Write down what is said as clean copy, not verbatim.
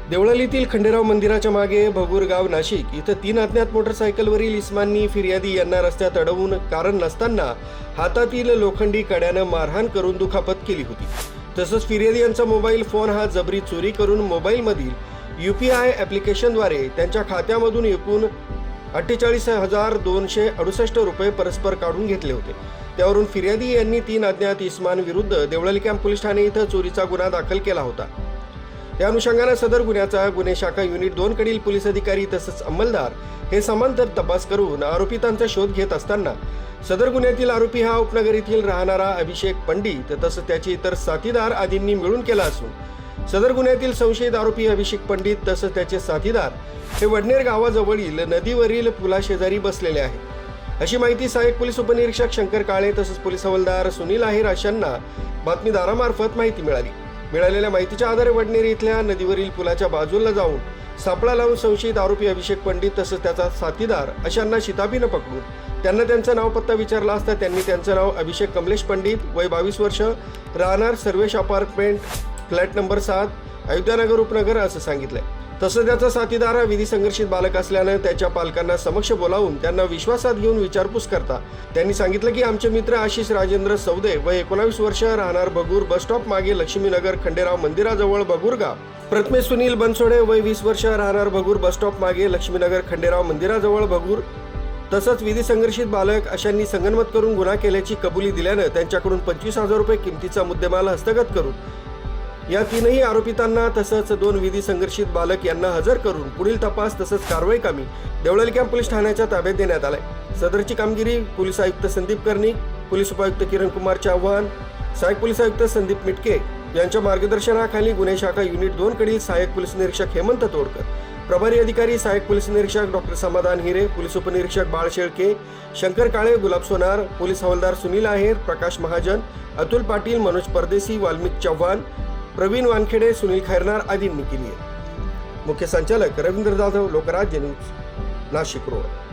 देवळालीतील खंडेराव मंदिराच्या मागे भगूरगाव नाशिक इथं 3 अज्ञात मोटरसायकलवरील इस्मांनी फिर्यादी यांना रस्त्यात अडवून कारण नसताना हातातील लोखंडी कड्यानं मारहाण करून दुखापत केली होती। तसंच फिर्यादी यांचा मोबाईल फोन हा जबरी चोरी करून मोबाईलमधील UPI ॲप्लिकेशनद्वारे त्यांच्या खात्यामधून एकूण 48,268 रुपये परस्पर काढून घेतले होते। त्यावरून फिर्यादी यांनी 3 अज्ञात इस्मांविरुद्ध देवळाली कॅम्प पोलीस ठाणे इथं चोरीचा गुन्हा दाखल केला होता। त्या अनुषंगाने सदर गुन्ह्याचा गुन्हे शाखा युनिट 2 कडील पोलीस अधिकारी तसंच अंमलदार हे समांतर तपास करून आरोपितांचा शोध घेत असताना सदर गुन्ह्यातील आरोपी हा उपनगर येथील राहणारा अभिषेक पंडित तसंच त्याचे इतर साथीदार आदींनी मिळून केला असून सदर गुन्ह्यातील संशयित आरोपी अभिषेक पंडित तसंच त्याचे साथीदार हे वडनेर गावाजवळील नदीवरील पुलाशेजारी बसलेले आहेत अशी माहिती सहाय्यक पोलीस उपनिरीक्षक शंकर काळे तसंच पोलीस हवालदार सुनील आहेर अशांना बातमीदारामार्फत माहिती मिळाली। मिळालेल्या माहितीच्या आधारे वडनेर इथल्या नदीवरील पुलाच्या बाजूला जाऊन सापळा लावून संशयित आरोपी अभिषेक पंडित तसंच त्याचा साथीदार अशांना शिताबीनं पकडून त्यांना त्यांचं नाव पत्ता विचारला असता त्यांनी त्यांचं नाव अभिषेक कमलेश पंडित वय 22 वर्ष राहणार Sarvesh apartment flat number 7 Ayodhya Nagar उपनगर असं सांगितलंय। तसंच त्याचा साथीदार हा विधी संघर्षित बालक असल्यानं त्याच्या पालकांना समक्ष बोलावून त्यांना विश्वासात घेऊन विचारपूस करता त्यांनी सांगितलं की आमचे मित्र आशिष राजेंद्र सौदे वय 19 वर्ष राहणार भगूर बस स्टॉप मागे लक्ष्मीनगर खंडेराव मंदिराजवळ भगूरगाव, प्रथमेश सुनील बनसोडे वय 20 वर्ष राहणार भगूर बस स्टॉप मागे लक्ष्मीनगर खंडेराव मंदिराजवळ भगूर तसंच विधी संघर्षित बालक अशांनी संगनमत करून गुन्हा केल्याची कबुली दिल्यानं त्यांच्याकडून 25,000 रुपये किमतीचा मुद्देमाल हस्तगत करून या 3ही आरोपितांना तसंच 2 विधी संघर्षित बालक यांना हजर करून पुढील तपास तसंच कारवाई कामी देवळाली कॅम्प पोलीस ठाण्याच्या ताब्यात देण्यात आलाय। सदरची कामगिरी पोलीस आयुक्त संदीप कर्णिक, पोलीस उपायुक्त किरण कुमार चव्हाण, सहाय्यक पोलीस आयुक्त संदीप मिटके यांच्या मार्गदर्शनाखाली गुन्हे शाखा युनिट 2 कडील सहाय्यक पोलीस निरीक्षक हेमंत तोडकर, प्रभारी अधिकारी सहाय्यक पोलीस निरीक्षक डॉक्टर समाधान हिरे, पोलीस उपनिरीक्षक बाळ शेळके, शंकर काळे, गुलाब सोनार, पोलीस हवालदार सुनील आहेर, प्रकाश महाजन, अतुल पाटील, मनोज परदेशी, वाल्मिक चव्हाण, प्रवीण वानखेडे, सुनील खैरनार आदींनी केली आहे। मुख्य संचालक रवींद्र जाधव, लोकराज्य न्यूज, नाशिक रोड।